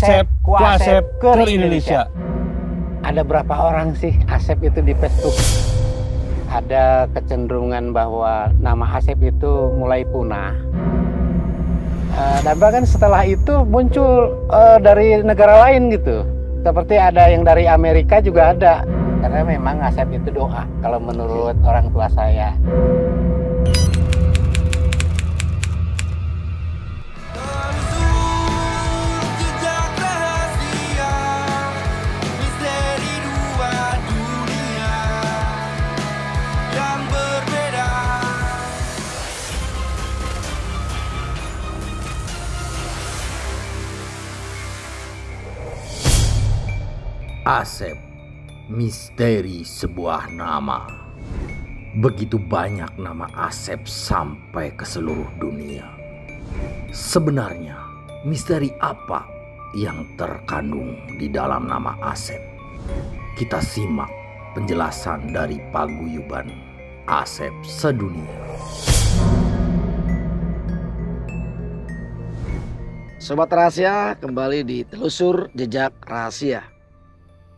Asep, Asep ke Indonesia. Ada berapa orang sih Asep itu di Facebook? Ada kecenderungan bahwa nama Asep itu mulai punah. Dan bahkan setelah itu muncul dari negara lain gitu. Seperti ada yang dari Amerika juga ada. Karena memang Asep itu doa, kalau menurut orang tua saya. Asep, misteri sebuah nama. Begitu banyak nama Asep sampai ke seluruh dunia. Sebenarnya, misteri apa yang terkandung di dalam nama Asep? Kita simak penjelasan dari Paguyuban Asep Sedunia. Sobat Rahasia, kembali di Telusur Jejak Rahasia.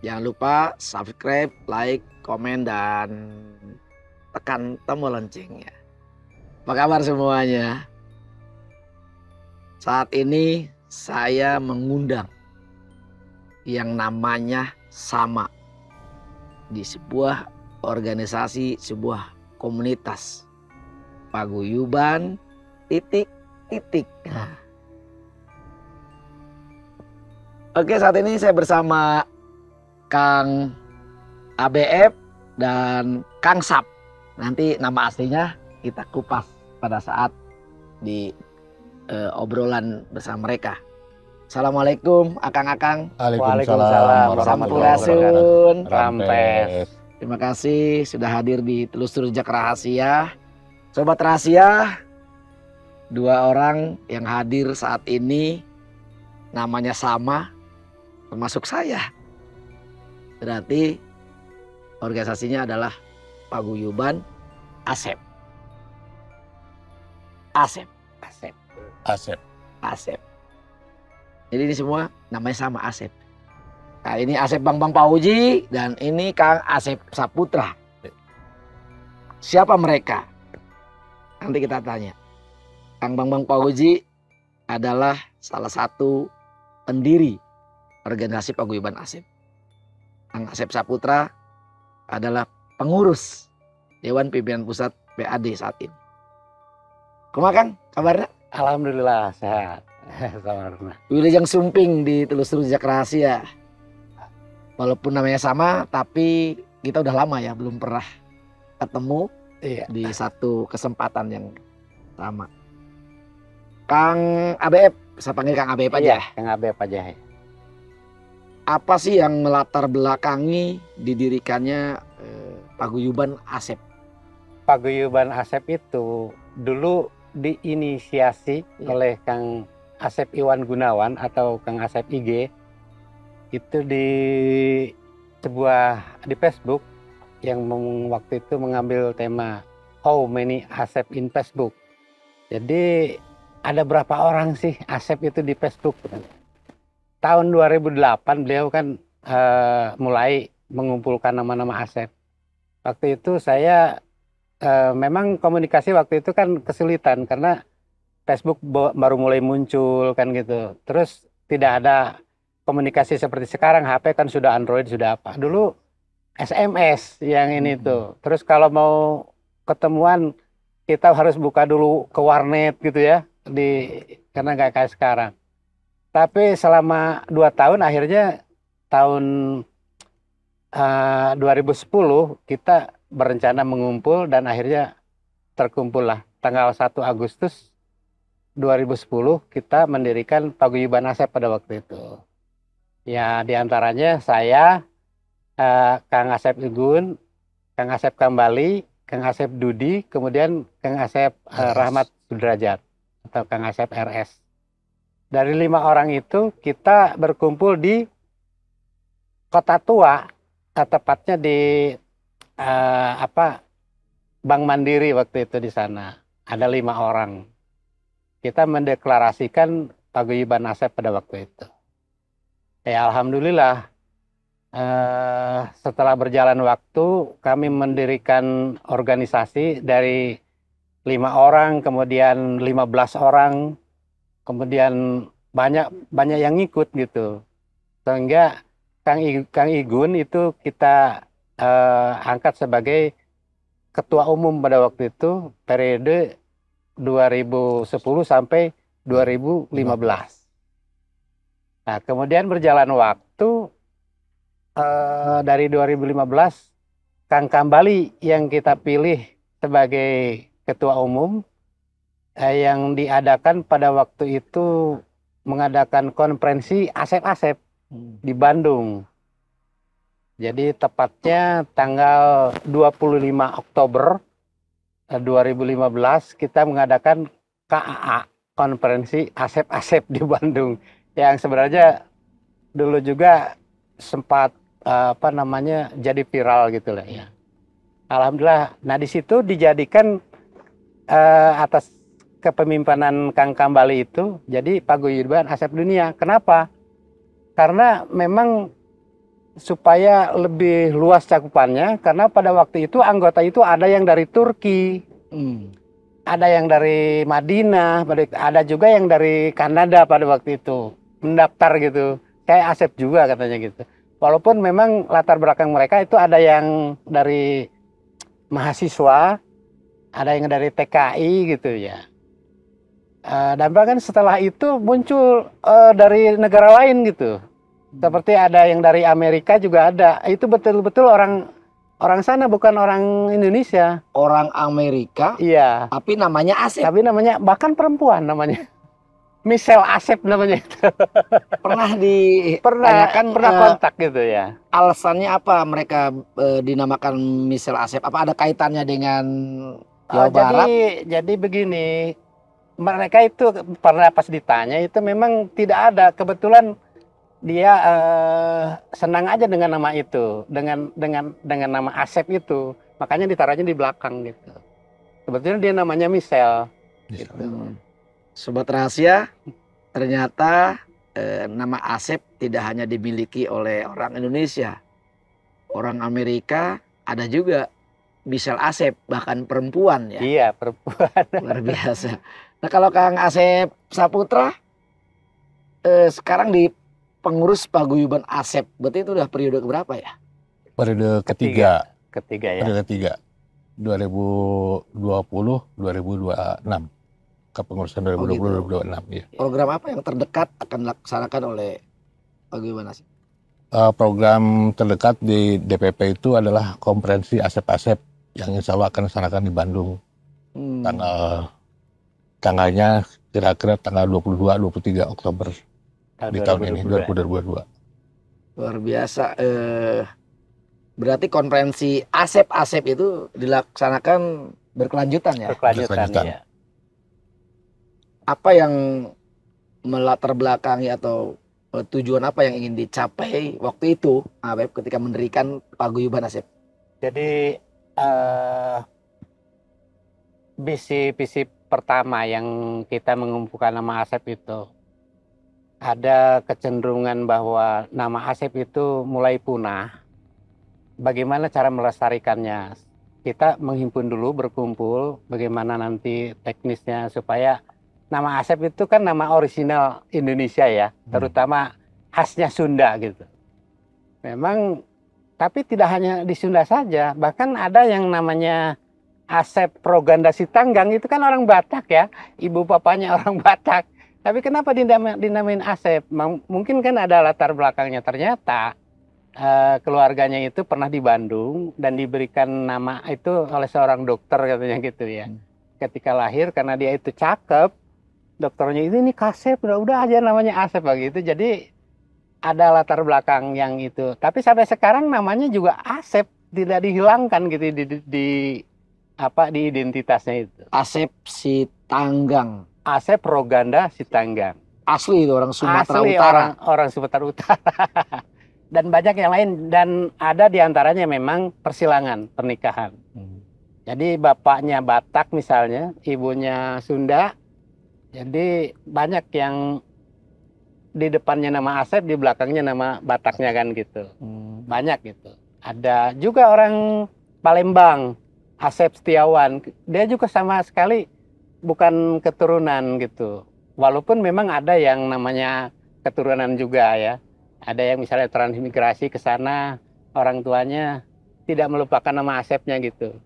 Jangan lupa subscribe, like, komen, dan tekan tombol loncengnya. Apa kabar semuanya? Saat ini saya mengundang yang namanya sama di sebuah organisasi, sebuah komunitas Paguyuban titik. Oke, saat ini saya bersama Kang ABF dan Kang Sap. Nanti nama aslinya kita kupas pada saat di obrolan bersama mereka. Assalamualaikum Akang-akang. Waalaikumsalam Sampurasun. Rampes. Terima kasih sudah hadir di Telusur Jejak Rahasia. Sobat Rahasia, dua orang yang hadir saat ini namanya sama, termasuk saya. Berarti organisasinya adalah Paguyuban Asep. Jadi ini semua namanya sama Asep. Nah, ini Asep Bang Pauji dan ini Kang Asep Saputra. Siapa mereka? Nanti kita tanya. Kang Bang Pauji adalah salah satu pendiri organisasi Paguyuban Asep. Kang Asep Saputra adalah pengurus Dewan Pimpinan Pusat PAD saat ini. Kumaha Kang, kabarnya? Alhamdulillah sehat. Sama. Wilujeng Sumping di Telusur Jejak Rahasia. Walaupun namanya sama, tapi kita udah lama ya belum pernah ketemu di satu kesempatan yang sama. Kang ABF, saya panggil Kang ABF aja. Iya, Kang ABF aja. Apa sih yang melatar belakangi didirikannya Paguyuban Asep? Paguyuban Asep itu dulu diinisiasi oleh Kang Asep Iwan Gunawan atau Kang Asep IG. Itu di Facebook yang waktu itu mengambil tema How Many Asep in Facebook. Jadi ada berapa orang sih Asep itu di Facebook? Tahun 2008 beliau kan mulai mengumpulkan nama-nama Asep. Waktu itu saya memang komunikasi waktu itu kan kesulitan karena Facebook baru mulai muncul kan gitu. Terus tidak ada komunikasi seperti sekarang, HP kan sudah Android sudah apa. Dulu SMS yang ini tuh. Terus kalau mau ketemuan kita harus buka dulu ke warnet gitu ya, karena nggak kayak sekarang. Tapi selama 2 tahun akhirnya tahun 2010 kita berencana mengumpul dan akhirnya terkumpul lah. Tanggal 1 Agustus 2010 kita mendirikan Paguyuban Asep pada waktu itu. Ya diantaranya saya, Kang Asep Igun, Kang Asep Kambali, Kang Asep Dudi, kemudian Kang Asep Rahmat Sudrajat atau Kang Asep RS. Dari 5 orang itu kita berkumpul di Kota Tua, tepatnya di Bank Mandiri waktu itu di sana. Ada 5 orang. Kita mendeklarasikan Paguyuban Asep pada waktu itu. Ya alhamdulillah setelah berjalan waktu kami mendirikan organisasi dari 5 orang, kemudian 15 orang, kemudian banyak banyak yang ngikut gitu. Sehingga Kang Igun itu kita angkat sebagai ketua umum pada waktu itu periode 2010 sampai 2015. Nah, kemudian berjalan waktu dari 2015 Kang Kambali yang kita pilih sebagai ketua umum yang diadakan pada waktu itu mengadakan konferensi Asep-Asep di Bandung. Jadi tepatnya tanggal 25 Oktober 2015 kita mengadakan KAA, konferensi Asep-Asep di Bandung, yang sebenarnya dulu juga sempat jadi viral gitu lah ya. Alhamdulillah. Nah di situ dijadikan atas kepemimpinan Kang Kambali itu jadi Paguyuban Asep Dunia. Kenapa? Karena memang supaya lebih luas cakupannya, karena pada waktu itu anggota itu ada yang dari Turki, ada yang dari Madinah, ada juga yang dari Kanada pada waktu itu mendaftar gitu. Kayak Asep juga katanya gitu. Walaupun memang latar belakang mereka itu ada yang dari mahasiswa, ada yang dari TKI gitu ya. Dan bahkan setelah itu muncul dari negara lain gitu. Seperti ada yang dari Amerika juga ada. Itu betul-betul orang sana, bukan orang Indonesia. Orang Amerika. Iya. Tapi namanya Asep. Tapi namanya bahkan perempuan namanya. Michelle Asep namanya itu. Pernah kontak gitu ya. Alasannya apa mereka dinamakan Michelle Asep? Apa ada kaitannya dengan Jawa Barat? Jadi begini, mereka itu pernah pas ditanya itu memang tidak ada, kebetulan dia senang aja dengan nama itu, dengan nama Asep itu, makanya ditaruhnya di belakang gitu. Sebetulnya dia namanya Michelle. Gitu. Sobat Rahasia, ternyata nama Asep tidak hanya dimiliki oleh orang Indonesia, orang Amerika ada juga Michelle Asep, bahkan perempuan ya. Iya, perempuan. Luar biasa. Nah kalau Kang Asep Saputra sekarang di pengurus Paguyuban Asep, berarti itu udah periode keberapa ya? Periode ketiga ya. Periode ketiga 2020-2026. Kepengurusan 2020-2026 ya. Program apa yang terdekat akan dilaksanakan oleh Paguyuban Asep? Program terdekat di DPP itu adalah konferensi Asep-Asep yang insya Allah akan dilaksanakan di Bandung. Tanggalnya kira-kira tanggal 22-23 Oktober di tahun ini 2022. Luar biasa. Berarti konferensi Asep-Asep itu dilaksanakan berkelanjutan ya? Berkelanjutan. Ya. Apa yang melatar belakangi atau tujuan apa yang ingin dicapai waktu itu, Abeb, ketika mendirikan Paguyuban Asep? Jadi visi pertama yang kita mengumpulkan nama Asep itu, ada kecenderungan bahwa nama Asep itu mulai punah. Bagaimana cara melestarikannya? Kita menghimpun dulu, berkumpul, bagaimana nanti teknisnya supaya nama Asep itu kan nama orisinal Indonesia ya, terutama khasnya Sunda gitu. Memang, tapi tidak hanya di Sunda saja, bahkan ada yang namanya Asep Proganda Sitanggang, itu kan orang Batak ya, ibu bapaknya orang Batak. Tapi kenapa dinamain Asep? Mungkin kan ada latar belakangnya, ternyata keluarganya itu pernah di Bandung dan diberikan nama itu oleh seorang dokter katanya gitu ya. Ketika lahir karena dia itu cakep, dokternya ini Kasep, udah aja namanya Asep begitu. Jadi ada latar belakang yang itu. Tapi sampai sekarang namanya juga Asep, tidak dihilangkan gitu di identitasnya itu. Asep Sitanggang. Asep Proganda Sitanggang. Asli itu orang Sumatera Asli Utara. Orang Sumatera Utara. Dan banyak yang lain, dan ada diantaranya memang persilangan pernikahan. Jadi bapaknya Batak misalnya, ibunya Sunda. Jadi banyak yang di depannya nama Asep, di belakangnya nama Bataknya kan gitu. Banyak gitu. Ada juga orang Palembang, Asep Setiawan. Dia juga sama sekali bukan keturunan gitu. Walaupun memang ada yang namanya keturunan juga ya. Ada yang misalnya transmigrasi ke sana, orang tuanya tidak melupakan nama Asepnya gitu.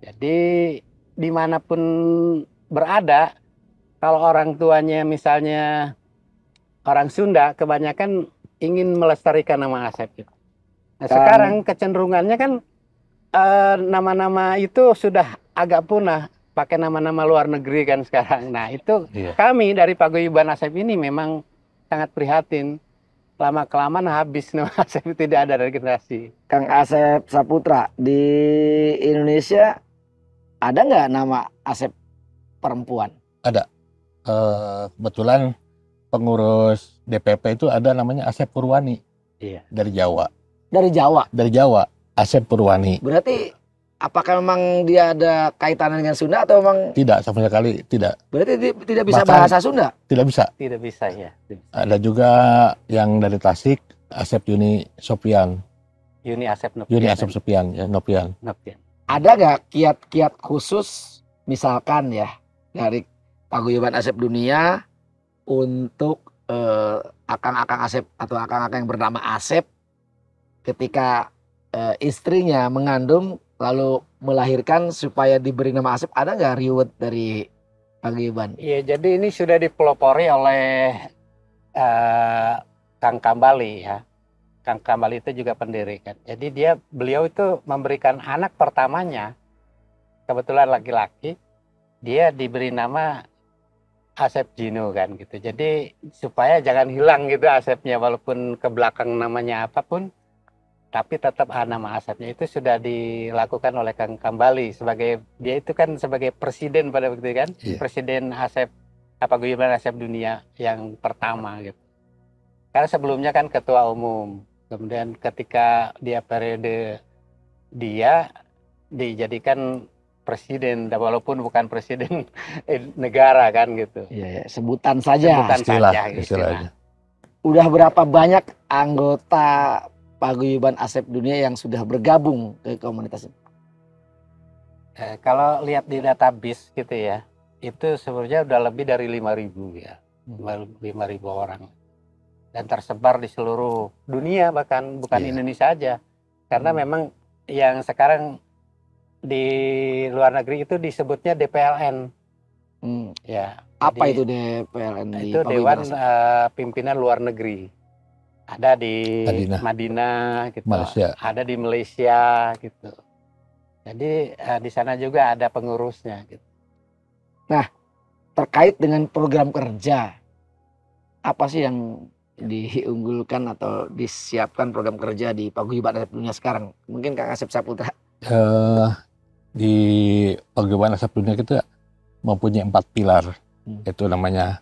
Jadi dimanapun berada, kalau orang tuanya misalnya orang Sunda, kebanyakan ingin melestarikan nama Asep gitu. Nah, sekarang kecenderungannya kan nama-nama itu sudah agak punah, pakai nama-nama luar negeri kan sekarang. Nah itu kami dari Paguyuban Asep ini memang sangat prihatin. Lama-kelamaan habis nama Asep, tidak ada dari generasi. Kang Asep Saputra, di Indonesia ada nggak nama Asep perempuan? Ada. Kebetulan pengurus DPP itu ada namanya Asep Purwani. Iya. Dari Jawa. Dari Jawa? Dari Jawa, Asep Purwani. Berarti apakah memang dia ada kaitannya dengan Sunda atau memang? Tidak, sama sekali tidak. Berarti tidak bisa Bahkan bahasa Sunda? Tidak bisa. Tidak bisa ya. Ada juga yang dari Tasik, Asep Yuni Sopian. Yuni Asep Nopian. Yuni Asep Sopian, ya, Nopian. Ada nggak kiat-kiat khusus misalkan ya dari Paguyuban Asep Dunia untuk akang-akang Asep atau akang-akang yang bernama Asep ketika istrinya mengandung lalu melahirkan supaya diberi nama Asep, ada nggak riwet dari Paguyuban? Iya, jadi ini sudah dipelopori oleh Kang Kambali ya. Kang Kambali itu juga pendiri kan. Jadi beliau itu memberikan anak pertamanya, kebetulan laki-laki, dia diberi nama Asep Jino kan gitu. Jadi supaya jangan hilang gitu Asepnya, walaupun ke belakang namanya apapun, tapi tetap nama Asepnya itu sudah dilakukan oleh Kang Kambali sebagai, dia itu kan sebagai presiden pada waktu itu kan, presiden Asep Paguyuban Asep Dunia yang pertama gitu. Karena sebelumnya kan ketua umum, kemudian ketika dia periode dia dijadikan presiden, walaupun bukan presiden negara kan gitu. Iya, sebutan saja. Sebutan saja, istilahnya. Udah berapa banyak anggota Paguyuban Asep Dunia yang sudah bergabung ke komunitas ini? Kalau lihat di database gitu ya, itu sebenarnya udah lebih dari 5.000 ya, 5.000 orang. Dan tersebar di seluruh dunia, bahkan bukan Indonesia aja. Karena memang yang sekarang di luar negeri itu disebutnya DPLN. Ya. Apa jadi, itu DPLN? Itu Dewan Pimpinan Luar Negeri. Ada di Madinah gitu. Malaysia. Ada di Malaysia gitu. Jadi di sana juga ada pengurusnya gitu. Nah, terkait dengan program kerja, apa sih yang diunggulkan atau disiapkan program kerja di Paguyuban Asep Dunia sekarang? Mungkin Kang Asep Saputra. Di Paguyuban Asep Dunia kita mempunyai 4 pilar. Itu namanya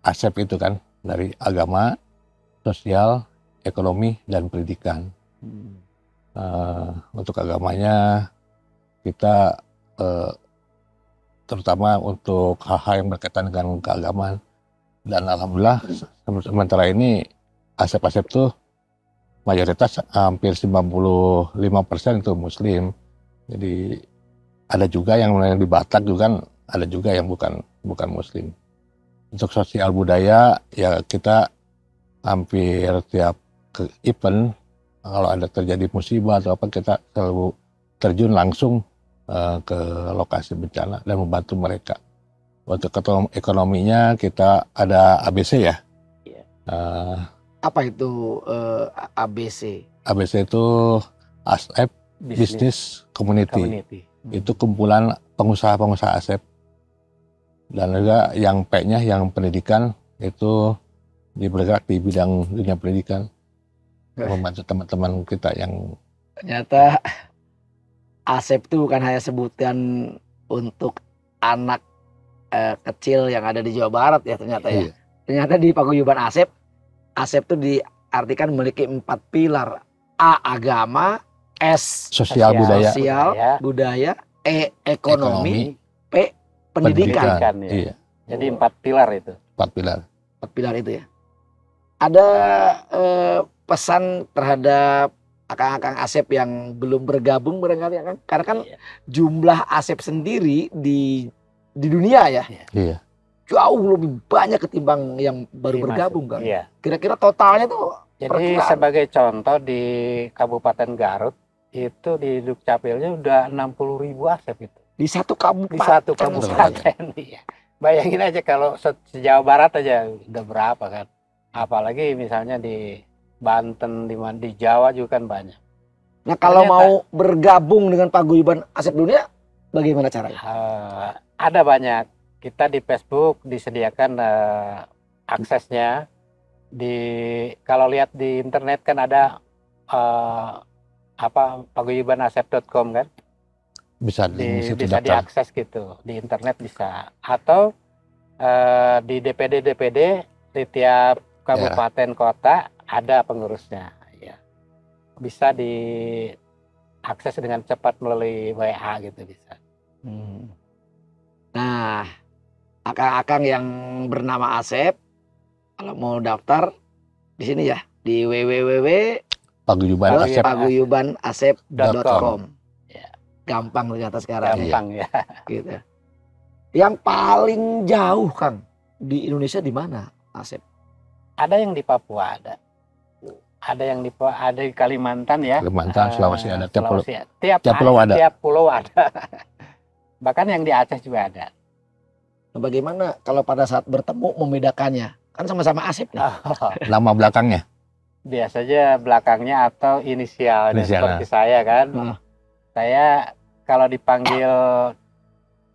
Asep itu kan, dari agama, sosial, ekonomi, dan pendidikan. Untuk agamanya kita terutama untuk hal-hal yang berkaitan dengan keagamaan, dan alhamdulillah sementara ini Asep-Asep tuh mayoritas hampir 95% itu Muslim. Jadi ada juga yang di Batak juga ada juga yang bukan Muslim. Untuk sosial budaya ya kita hampir tiap event kalau ada terjadi musibah atau apa, kita selalu terjun langsung ke lokasi bencana dan membantu mereka. Untuk ekonominya kita ada ABC ya. Apa itu ABC? ABC itu Asep Business Community. Itu kumpulan pengusaha-pengusaha Asep. Dan juga yang P-nya, yang pendidikan, itu bergerak di bidang dunia pendidikan. Membantu teman-teman kita yang... Ternyata Asep itu bukan hanya sebutan untuk anak kecil yang ada di Jawa Barat ya ternyata ya. Ternyata di Paguyuban Asep itu diartikan memiliki 4 pilar. A, agama. S, sosial budaya. E, ekonomi. P, pendidikan. Ya. Jadi 4 pilar itu. 4 pilar. 4 pilar itu ya. Ada pesan terhadap akang-akang Asep yang belum bergabung barangkali ya kan? Karena kan Iya. jumlah Asep sendiri di dunia ya Iya. jauh lebih banyak ketimbang yang baru Masuk. bergabung kan. Iya. Kira-kira totalnya tuh Jadi perkiraan. sebagai contoh di Kabupaten Garut itu di Dukcapilnya udah 60.000 Asep itu. Di satu Di kabupaten. satu kabupaten. Iya. Bayangin aja kalau se-Jawa Barat aja udah berapa kan. Apalagi misalnya di Banten, di Jawa juga kan banyak. Nah kalau Ternyata- mau bergabung dengan paguyuban Asep Dunia, bagaimana caranya? Ada banyak. Kita di Facebook disediakan aksesnya. Kalau lihat di internet kan ada paguyubanasep.com kan. Bisa di situ Bisa daftar. diakses gitu di internet bisa, atau di DPD di tiap kabupaten kota ada pengurusnya ya, bisa diakses dengan cepat melalui WA gitu bisa. Nah, akang-akang yang bernama Asep, kalau mau daftar di sini ya di www.paguyubanasep.com. Ya. Gampang ternyata sekarang. Gampang ya. Gitu. Yang paling jauh Kang di Indonesia di mana Asep? Ada yang di Papua ada yang ada di Kalimantan ya. Kalimantan, Sulawesi ada. Tiap pulau, Sulawesi, tiap pulau ada. Tiap pulau ada. Bahkan yang di Aceh juga ada. Nah, bagaimana kalau pada saat bertemu membedakannya? Kan sama-sama Asep nih. nama belakangnya. Biasanya belakangnya atau inisialnya Inisialnya. seperti saya kan. Saya kalau dipanggil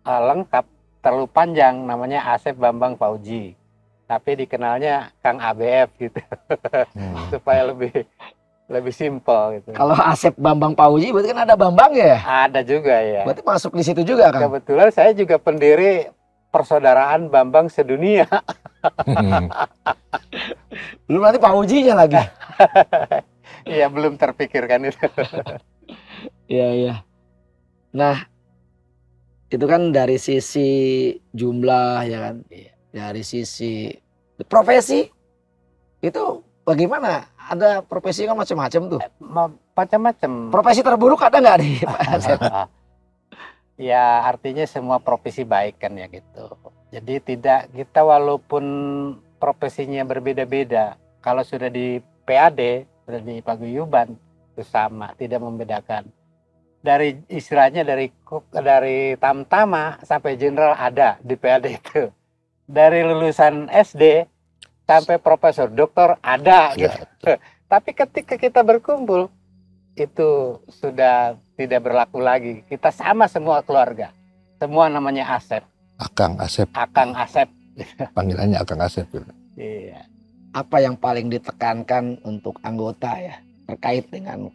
lengkap terlalu panjang namanya Asep Bambang Fauji. Tapi dikenalnya Kang ABF gitu. Supaya lebih simpel gitu. Kalau Asep Bambang Fauji berarti kan ada Bambang ya? Ada juga ya. Berarti masuk di situ juga Kang. Kebetulan saya juga pendiri Persaudaraan Bambang Sedunia. Belum nanti Faujinya lagi. Iya, belum terpikirkan itu. Iya, iya. Nah, itu kan dari sisi jumlah ya kan. Iya. Dari sisi profesi itu bagaimana? Ada profesi kan macam-macam tuh. Macam-macam. Profesi terburuk ada nggak nih Pak Asep? Ya, artinya semua profesi baik kan ya gitu. Jadi tidak, kita walaupun profesinya berbeda-beda, kalau sudah di PAD, sudah di paguyuban, itu sama, tidak membedakan. Dari istilahnya dari tamtama sampai jenderal ada di PAD itu. Dari lulusan SD sampai profesor doktor ada gitu. Tapi ketika kita berkumpul itu sudah tidak berlaku lagi. Kita sama semua keluarga. Semua namanya Asep. Akang Asep. Akang Asep. Panggilannya Akang Asep. Iya. Apa yang paling ditekankan untuk anggota ya terkait dengan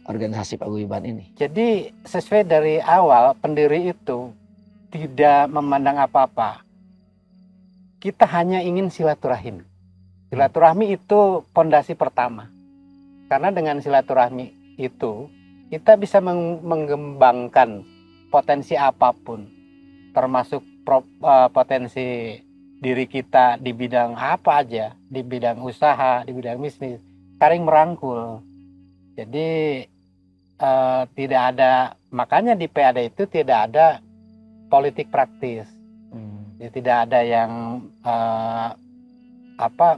organisasi paguyuban ini? Jadi sesuai dari awal pendiri itu tidak memandang apa-apa. Kita hanya ingin silaturahim. Silaturahmi itu pondasi pertama. Karena dengan silaturahmi itu kita bisa mengembangkan potensi apapun, termasuk potensi diri kita di bidang apa aja, di bidang usaha, di bidang bisnis, saling merangkul. Jadi tidak ada, makanya di PAD itu tidak ada politik praktis. Jadi tidak ada yang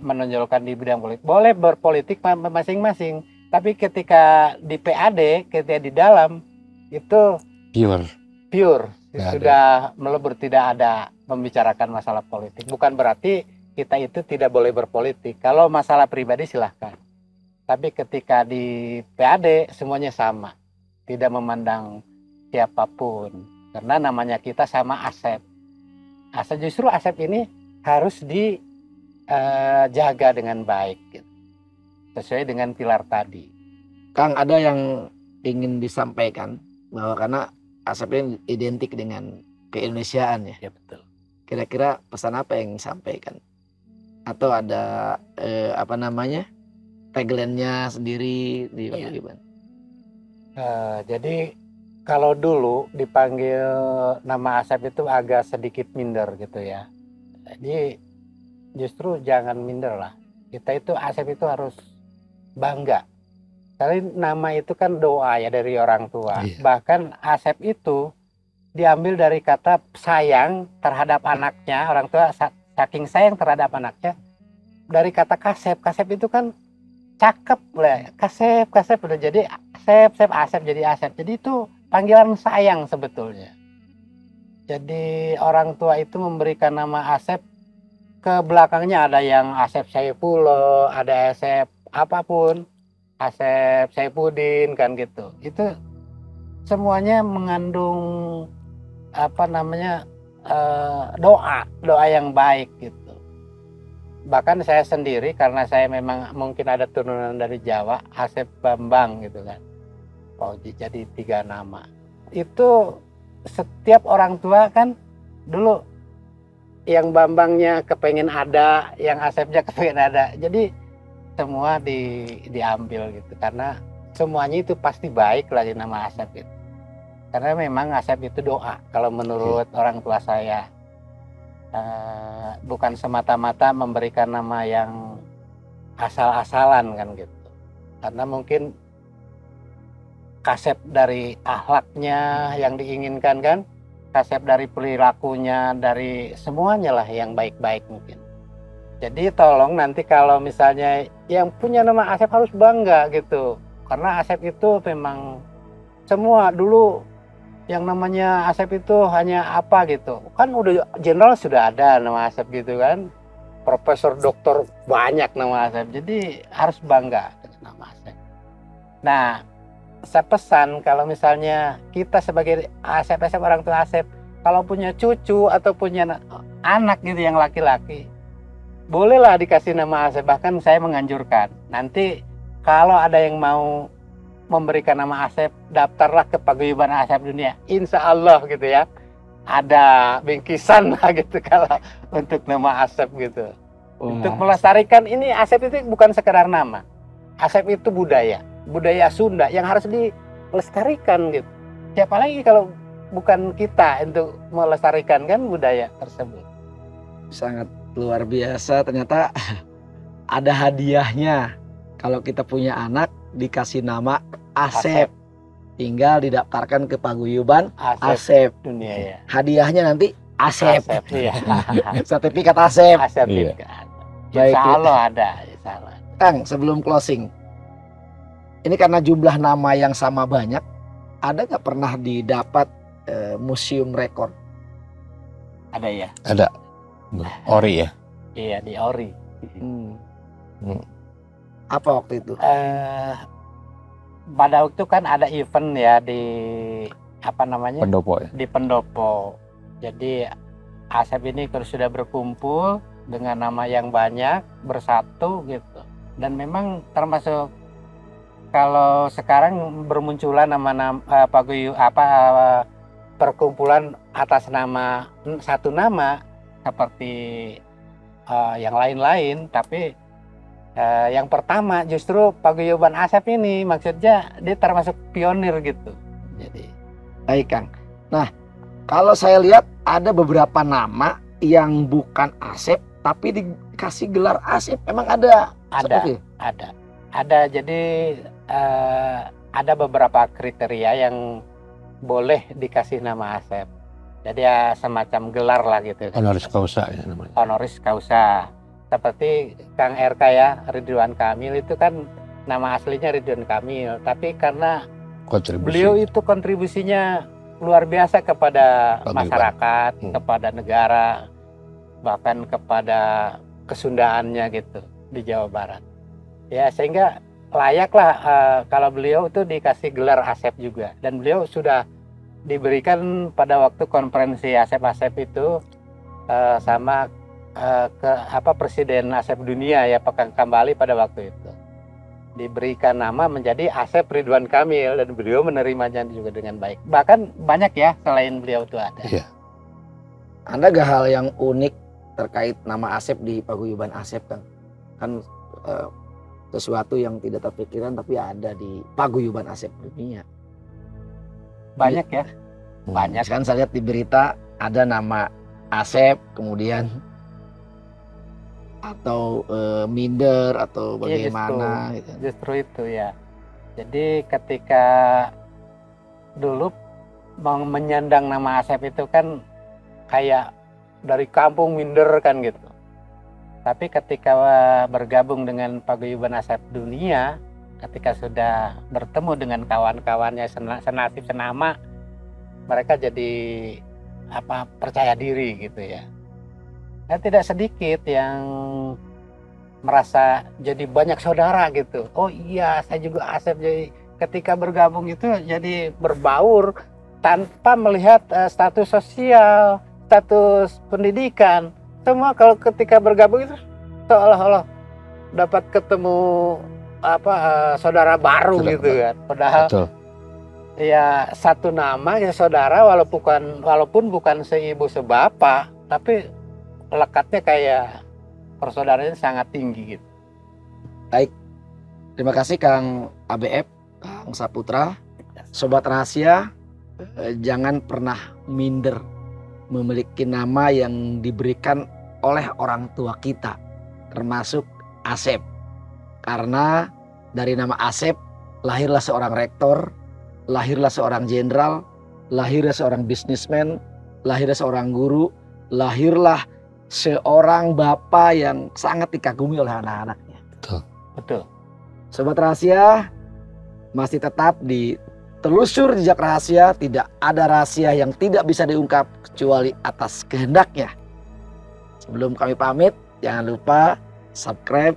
menonjolkan di bidang politik. Boleh berpolitik masing-masing. Tapi ketika di PAD, ketika di dalam itu pure, sudah melebur, tidak ada membicarakan masalah politik. Bukan berarti kita itu tidak boleh berpolitik. Kalau masalah pribadi silahkan. Tapi ketika di PAD semuanya sama, tidak memandang siapapun. Karena namanya kita sama Asep. Justru Asep ini harus dijaga dengan baik. Gitu. Sesuai dengan pilar tadi. Kang, ada yang ingin disampaikan bahwa karena Asep ini identik dengan keindonesiaan ya. Ya betul. Kira-kira pesan apa yang disampaikan? Atau ada tagline-nya sendiri di paguyuban? Jadi kalau dulu dipanggil nama Asep itu agak sedikit minder gitu ya. Jadi justru jangan minder lah. Kita itu Asep itu harus bangga. Karena nama itu kan doa ya dari orang tua. Iya. Bahkan Asep itu diambil dari kata sayang terhadap anaknya, orang tua saking sayang terhadap anaknya, dari kata kasep. Kasep itu kan cakep lah, kasep udah jadi Asep jadi Asep. Jadi itu panggilan sayang sebetulnya. Jadi orang tua itu memberikan nama Asep, ke belakangnya ada yang Asep Saifullah, ada Asep apapun, Asep Saifuddin kan gitu. Itu semuanya mengandung doa yang baik gitu. Bahkan saya sendiri karena saya memang mungkin ada turunan dari Jawa, Asep Bambang gitu kan. Jadi 3 nama. Itu setiap orang tua kan dulu yang Bambangnya kepengen ada, yang Asepnya kepengen ada. Jadi semua diambil gitu karena semuanya itu pasti baik lah di nama Asep itu. Karena memang Asep itu doa kalau menurut orang tua saya. Bukan semata-mata memberikan nama yang asal-asalan kan gitu. Karena mungkin kasep dari akhlaknya yang diinginkan kan, kasep dari perilakunya, dari semuanya lah yang baik-baik mungkin. Jadi tolong nanti kalau misalnya yang punya nama Asep harus bangga gitu. Karena Asep itu memang semua dulu yang namanya Asep itu hanya apa gitu. Kan udah jenderal sudah ada nama Asep gitu kan. Profesor, doktor banyak nama Asep. Jadi harus bangga dengan nama Asep. Nah, saya pesan kalau misalnya kita sebagai Asep orang tua Asep, kalau punya cucu atau punya anak gitu yang laki-laki, bolehlah dikasih nama Asep. Bahkan saya menganjurkan. Nanti kalau ada yang mau memberikan nama Asep, daftarlah ke Paguyuban Asep Dunia. Insya Allah gitu ya, ada bingkisan lah gitu kalau untuk nama Asep gitu. Untuk melestarikan ini, Asep itu bukan sekedar nama. Asep itu budaya Sunda yang harus dilestarikan gitu. Siapa lagi kalau bukan kita untuk melestarikan kan budaya tersebut. Sangat luar biasa, ternyata ada hadiahnya kalau kita punya anak dikasih nama Asep. Tinggal didaftarkan ke Paguyuban Asep Dunia ya. Hadiahnya nanti Asep. Iya. Sertifikat Asep. Sertifikat. Baik, Insya Allah ada. Insya Allah. Kang, sebelum closing, ini karena jumlah nama yang sama banyak, ada nggak pernah didapat museum rekor? Ada ya. Ada. Ori ya. Iya di Ori. Apa waktu itu? Pada waktu kan ada event ya di Pendopo ya. di Pendopo. Jadi Asep ini kalau sudah berkumpul dengan nama yang banyak bersatu gitu. Dan memang termasuk kalau sekarang bermunculan nama-nama perkumpulan atas nama satu nama seperti yang lain-lain, tapi yang pertama justru Paguyuban Asep ini maksudnya dia termasuk pionir gitu. Jadi baik Kang. Nah, kalau saya lihat ada beberapa nama yang bukan Asep tapi dikasih gelar Asep. Emang ada? Ada. Jadi ada beberapa kriteria yang boleh dikasih nama Asep. Jadi ya semacam gelar lah gitu. Honoris causa ya namanya. Honoris causa. Seperti Kang RK ya, Ridwan Kamil itu kan nama aslinya Ridwan Kamil, tapi karena beliau itu kontribusinya luar biasa kepada masyarakat, kepada negara, bahkan kepada kesundaannya gitu di Jawa Barat. Ya sehingga layaklah kalau beliau itu dikasih gelar Asep juga, dan beliau sudah diberikan pada waktu konferensi Asep itu sama Presiden Asep Dunia ya Pekan Kambali pada waktu itu diberikan nama menjadi Asep Ridwan Kamil, dan beliau menerimanya juga dengan baik. Bahkan banyak ya selain beliau itu ada. Iya. Ada gak hal yang unik terkait nama Asep di Paguyuban Asep kan sesuatu yang tidak terpikirkan tapi ada di Paguyuban Asep Dunia. Banyak ya. Banyak. Kan saya lihat di berita ada nama Asep, kemudian atau minder atau Iya, bagaimana gitu. justru itu ya. Jadi ketika dulu menyandang nama Asep itu kan kayak dari kampung minder kan gitu. Tapi ketika bergabung dengan Paguyuban Asep Dunia, ketika sudah bertemu dengan kawan-kawannya senasib senama, mereka jadi percaya diri gitu ya. Dan tidak sedikit yang merasa jadi banyak saudara gitu. Oh iya, saya juga Asep. Jadi ketika bergabung itu jadi berbaur tanpa melihat status sosial, status pendidikan. Semua kalau ketika bergabung itu seolah-olah dapat ketemu saudara baru gitu kan. Padahal Betul. ya satu nama ya saudara walaupun bukan seibu sebapak, tapi lekatnya kayak persaudaraannya sangat tinggi gitu. Baik, terima kasih Kang ABF, Kang Saputra. Sobat Rahasia, jangan pernah minder memiliki nama yang diberikan oleh orang tua kita, termasuk Asep. Karena dari nama Asep lahirlah seorang rektor, lahirlah seorang jenderal, lahirlah seorang bisnismen, lahirlah seorang guru, lahirlah seorang bapak yang sangat dikagumi oleh anak-anaknya. Betul. Sobat Rahasia, masih tetap di telusur jejak rahasia. Tidak ada rahasia yang tidak bisa diungkap kecuali atas kehendaknya. Sebelum kami pamit, jangan lupa subscribe,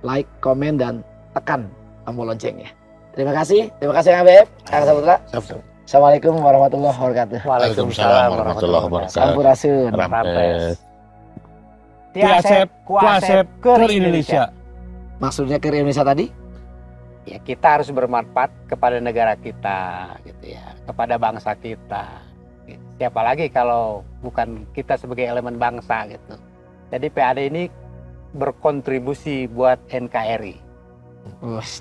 like, komen, dan tekan tombol loncengnya. Terima kasih Kang ABF, Kang Saputra. Assalamualaikum warahmatullahi wabarakatuh. Waalaikumsalam warahmatullahi wabarakatuh. Sampurasun. Rampes. Ti Asep, ku Asep, ke Indonesia. Maksudnya ke Indonesia tadi? Ya kita harus bermanfaat kepada negara kita gitu ya, kepada bangsa kita. Siapa lagi kalau bukan kita sebagai elemen bangsa gitu. Jadi PAD ini berkontribusi buat NKRI.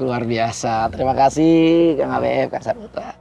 Luar biasa. Terima kasih Kang ABF, Kang Saputra.